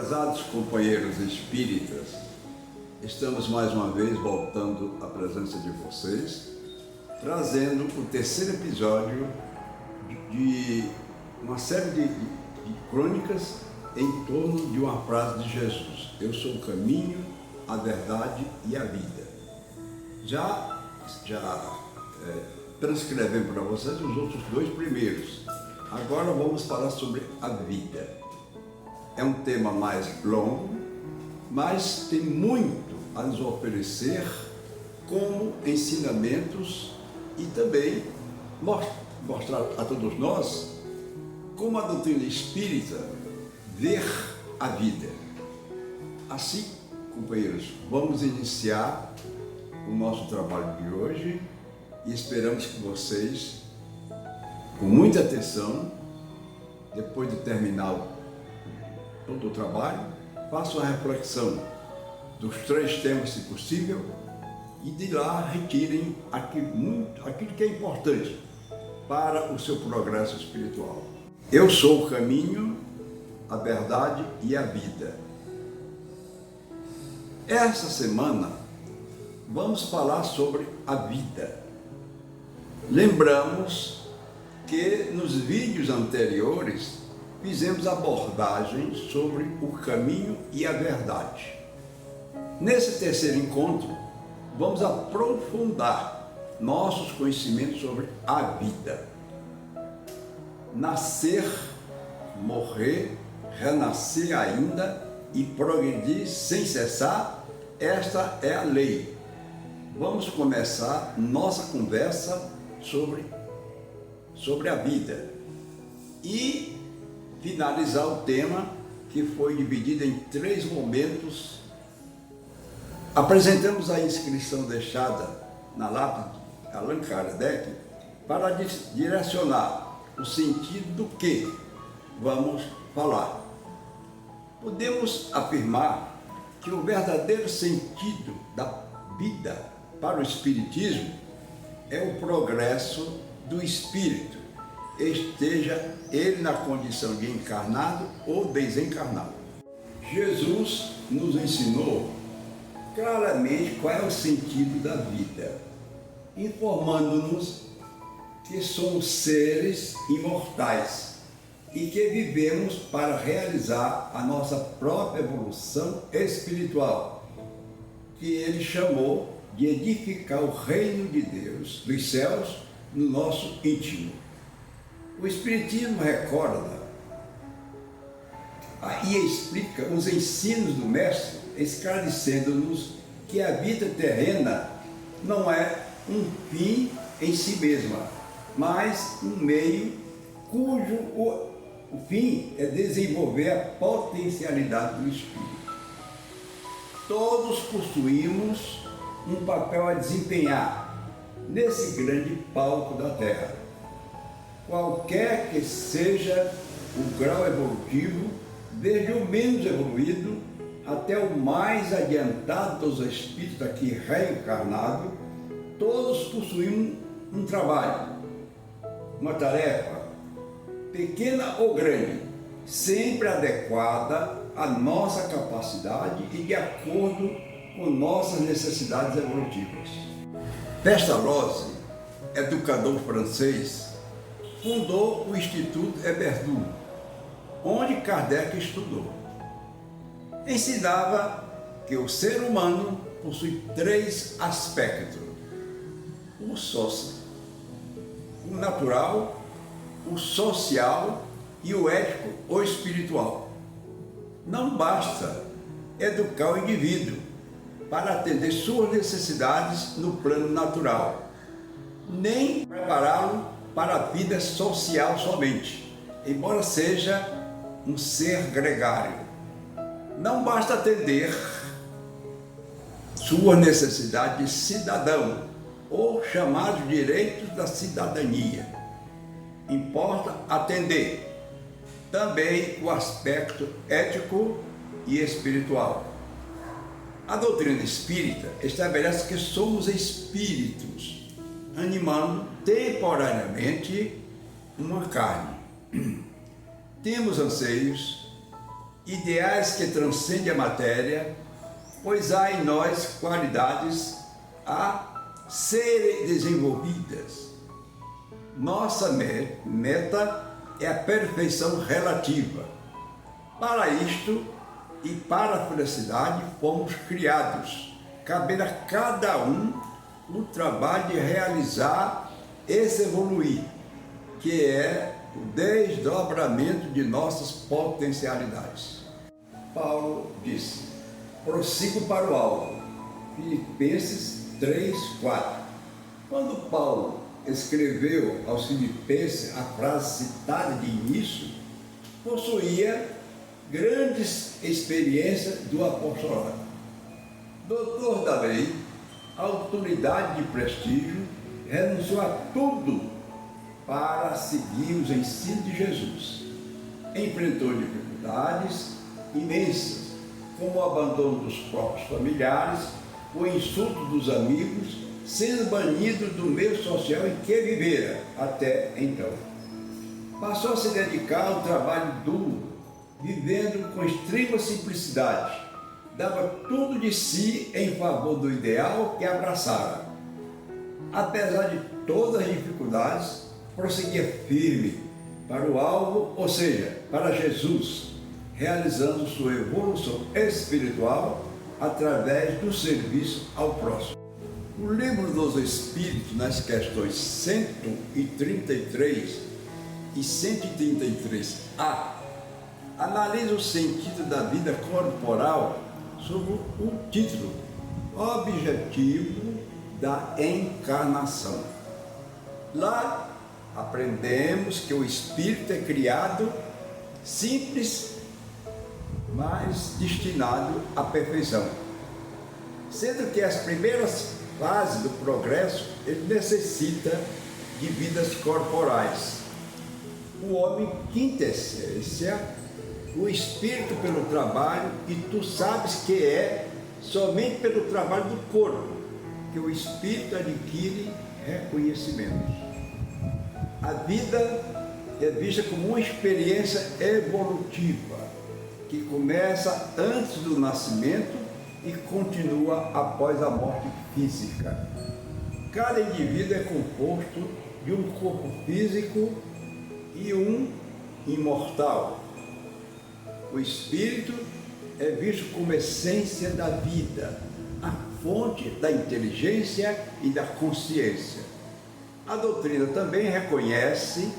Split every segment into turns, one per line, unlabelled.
Prezados companheiros espíritas, estamos mais uma vez voltando à presença de vocês, trazendo o terceiro episódio de uma série de crônicas em torno de uma frase de Jesus: eu sou o caminho, a verdade e a vida. Já transcrevendo para vocês os outros dois primeiros. Agora vamos falar sobre a vida. É um tema mais longo, mas tem muito a nos oferecer como ensinamentos e também mostrar a todos nós como a doutrina espírita ver a vida. Assim, companheiros, vamos iniciar o nosso trabalho de hoje e esperamos que vocês, com muita atenção, depois de terminar todo o trabalho, façam a reflexão dos três temas, se possível, e de lá retirem aquilo que é importante para o seu progresso espiritual. Eu sou o caminho, a verdade e a vida. Essa semana vamos falar sobre a vida. Lembramos que nos vídeos anteriores fizemos abordagens sobre o caminho e a verdade. Nesse terceiro encontro, vamos aprofundar nossos conhecimentos sobre a vida. Nascer, morrer, renascer ainda e progredir sem cessar, esta é a lei. Vamos começar nossa conversa sobre a vida e finalizar o tema, que foi dividido em 3 momentos. Apresentamos a inscrição deixada na lápide de Allan Kardec para direcionar o sentido do que vamos falar. Podemos afirmar que o verdadeiro sentido da vida para o Espiritismo é o progresso do espírito, esteja ele na condição de encarnado ou desencarnado. Jesus nos ensinou claramente qual é o sentido da vida, informando-nos que somos seres imortais e que vivemos para realizar a nossa própria evolução espiritual, que ele chamou de edificar o reino de Deus, dos céus, no nosso íntimo. O Espiritismo recorda e explica os ensinos do Mestre, esclarecendo-nos que a vida terrena não é um fim em si mesma, mas um meio cujo o fim é desenvolver a potencialidade do espírito. Todos possuímos um papel a desempenhar nesse grande palco da Terra. Qualquer que seja o grau evolutivo, desde o menos evoluído até o mais adiantado dos espíritos aqui reencarnados, todos possuem um trabalho, uma tarefa, pequena ou grande, sempre adequada à nossa capacidade e de acordo com nossas necessidades evolutivas. Pestalozzi, educador francês, fundou o Instituto Hébert, onde Kardec estudou. Ensinava que o ser humano possui 3 aspectos: o natural, o social e o ético ou espiritual. Não basta educar o indivíduo para atender suas necessidades no plano natural, nem prepará-lo para a vida social somente, embora seja um ser gregário. Não basta atender sua necessidade de cidadão ou chamados direitos da cidadania. Importa atender também o aspecto ético e espiritual. A doutrina espírita estabelece que somos espíritos, animando temporariamente uma carne. Temos anseios, ideais que transcendem a matéria, pois há em nós qualidades a serem desenvolvidas. Nossa meta é a perfeição relativa. Para isto e para a felicidade fomos criados, cabendo a cada um o trabalho de realizar esse evoluir, que é o desdobramento de nossas potencialidades. Paulo disse: prossigo para o alvo. Filipenses 3:4. Quando Paulo escreveu aos Filipenses a frase citada de início, possuía grandes experiências do apostolado. Doutor da lei, autoridade de prestígio, renunciou a tudo para seguir os ensinos de Jesus. Enfrentou dificuldades imensas, como o abandono dos próprios familiares, o insulto dos amigos, sendo banido do meio social em que vivera até então. Passou a se dedicar ao trabalho duro, vivendo com extrema simplicidade. Dava tudo de si em favor do ideal que abraçara. Apesar de todas as dificuldades, prosseguia firme para o alvo, ou seja, para Jesus, realizando sua evolução espiritual através do serviço ao próximo. O Livro dos Espíritos, nas questões 133 e 133A, analisa o sentido da vida corporal sob o título Objetivo da Encarnação. Lá aprendemos que o espírito é criado simples, mas destinado à perfeição. Sendo que as primeiras fases do progresso, ele necessita de vidas corporais. O homem, quinta essência, o espírito pelo trabalho, e tu sabes que é somente pelo trabalho do corpo que o espírito adquire reconhecimentos. A vida é vista como uma experiência evolutiva que começa antes do nascimento e continua após a morte física. Cada indivíduo é composto de um corpo físico e um imortal. O espírito é visto como essência da vida, a fonte da inteligência e da consciência. A doutrina também reconhece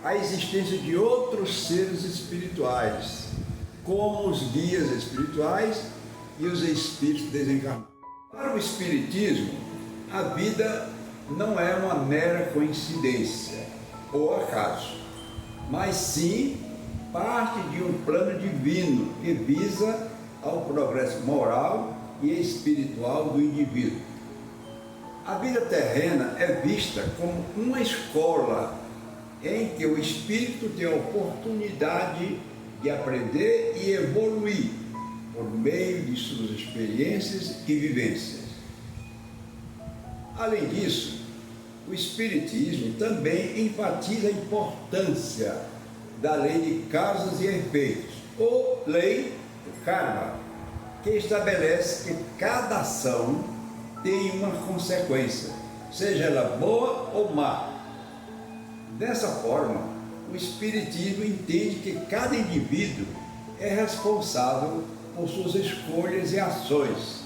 a existência de outros seres espirituais, como os guias espirituais e os espíritos desencarnados. Para o espiritismo, a vida não é uma mera coincidência ou acaso, mas sim parte de um plano divino que visa ao progresso moral e espiritual do indivíduo. A vida terrena é vista como uma escola em que o espírito tem a oportunidade de aprender e evoluir por meio de suas experiências e vivências. Além disso, o espiritismo também enfatiza a importância da lei de causas e efeitos, ou lei do karma, que estabelece que cada ação tem uma consequência, seja ela boa ou má. Dessa forma, o espiritismo entende que cada indivíduo é responsável por suas escolhas e ações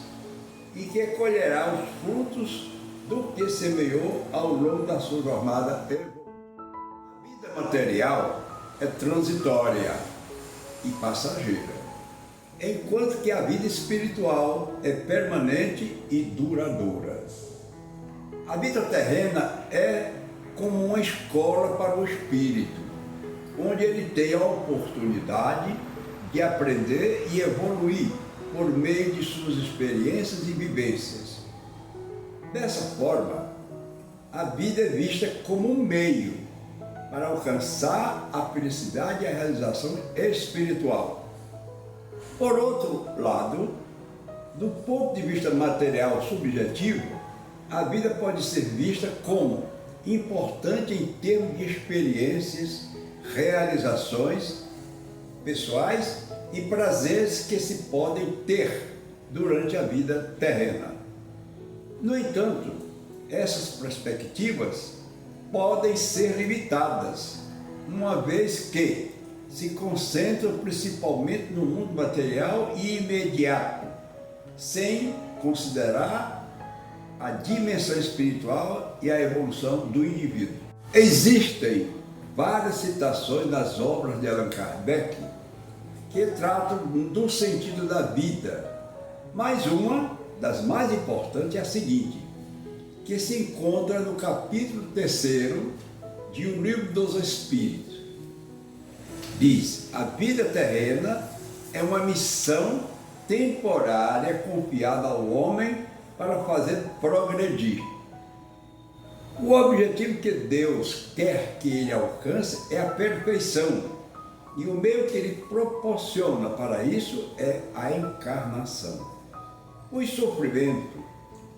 e que colherá os frutos do que semeou ao longo da sua jornada evolutiva. A vida material é transitória e passageira, enquanto que a vida espiritual é permanente e duradoura. A vida terrena é como uma escola para o espírito, onde ele tem a oportunidade de aprender e evoluir por meio de suas experiências e vivências. Dessa forma, a vida é vista como um meio para alcançar a felicidade e a realização espiritual. Por outro lado, do ponto de vista material subjetivo, a vida pode ser vista como importante em termos de experiências, realizações pessoais e prazeres que se podem ter durante a vida terrena. No entanto, essas perspectivas podem ser limitadas, uma vez que se concentram principalmente no mundo material e imediato, sem considerar a dimensão espiritual e a evolução do indivíduo. Existem várias citações nas obras de Allan Kardec que tratam do sentido da vida, mas uma das mais importantes é a seguinte, que se encontra no capítulo 3º de O Livro dos Espíritos. Diz: a vida terrena é uma missão temporária confiada ao homem para fazer progredir. O objetivo que Deus quer que ele alcance é a perfeição, e o meio que ele proporciona para isso é a encarnação. Os sofrimentos,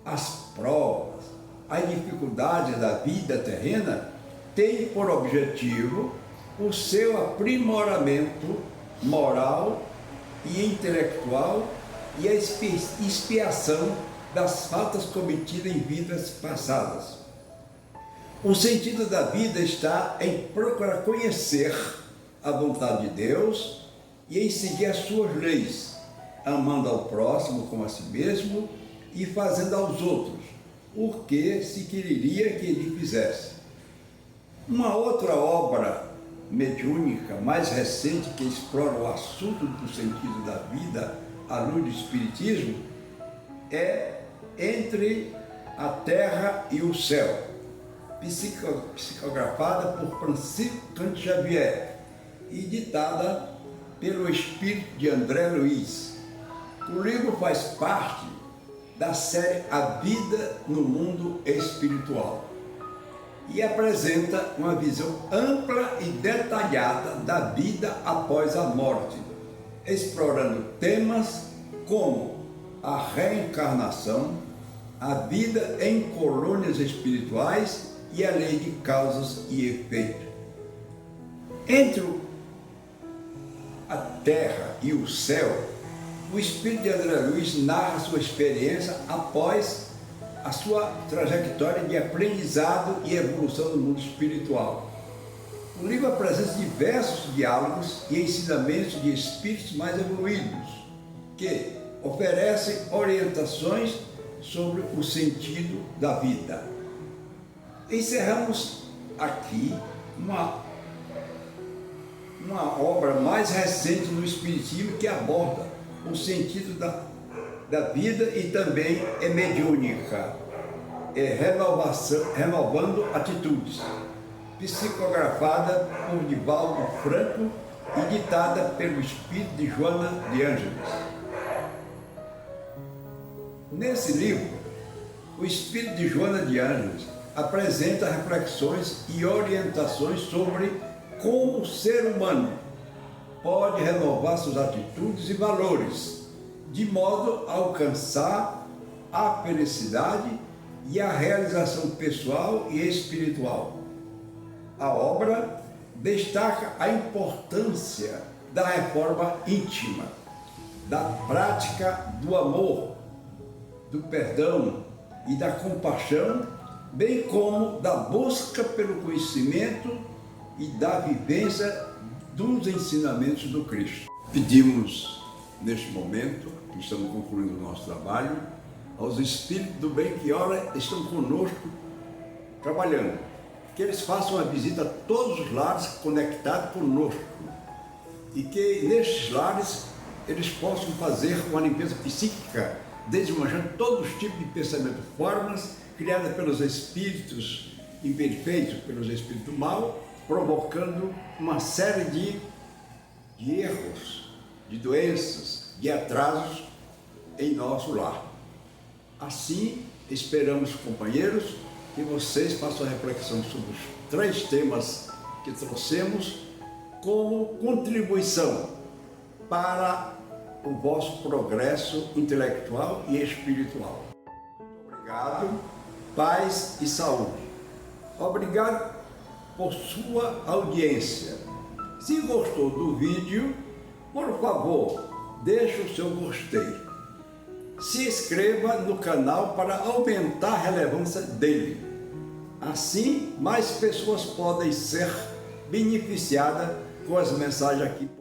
as provas, as dificuldades da vida terrena têm por objetivo o seu aprimoramento moral e intelectual e a expiação das faltas cometidas em vidas passadas. O sentido da vida está em procurar conhecer a vontade de Deus e em seguir as suas leis, amando ao próximo como a si mesmo e fazendo aos outros o que se quereria que ele fizesse. Uma outra obra mediúnica mais recente que explora o assunto do sentido da vida à luz do Espiritismo é Entre a Terra e o Céu, psicografada por Francisco Cândido Xavier e ditada pelo espírito de André Luiz. O livro faz parte da série A Vida no Mundo Espiritual e apresenta uma visão ampla e detalhada da vida após a morte, explorando temas como a reencarnação, a vida em colônias espirituais e a lei de causas e efeitos. Entre a terra e o céu, o espírito de André Luiz narra sua experiência após a sua trajetória de aprendizado e evolução no mundo espiritual. O livro apresenta diversos diálogos e ensinamentos de espíritos mais evoluídos, que oferecem orientações sobre o sentido da vida. Encerramos aqui uma obra mais recente no Espiritismo que aborda o sentido da vida e também é mediúnica, renovando atitudes, psicografada por Divaldo Franco e ditada pelo espírito de Joana de Ângeles. Nesse livro, o espírito de Joana de Ângeles apresenta reflexões e orientações sobre como o ser humano pode renovar suas atitudes e valores, de modo a alcançar a felicidade e a realização pessoal e espiritual. A obra destaca a importância da reforma íntima, da prática do amor, do perdão e da compaixão, bem como da busca pelo conhecimento e da vivência dos ensinamentos do Cristo. Pedimos, neste momento, que estamos concluindo o nosso trabalho, aos Espíritos do Bem que ora estão conosco, trabalhando, que eles façam uma visita a todos os lares conectados conosco e que nestes lares eles possam fazer uma limpeza psíquica, desmanchando todos os tipos de pensamento, formas criadas pelos espíritos imperfeitos, pelos espíritos mal, provocando uma série de erros, de doenças, de atrasos em nosso lar. Assim, esperamos, companheiros, que vocês façam a reflexão sobre os 3 temas que trouxemos como contribuição para o vosso progresso intelectual e espiritual. Muito obrigado, paz e saúde. Obrigado por sua audiência. Se gostou do vídeo, Por favor, deixe o seu gostei. Se inscreva no canal para aumentar a relevância dele. Assim, mais pessoas podem ser beneficiadas com as mensagens aqui.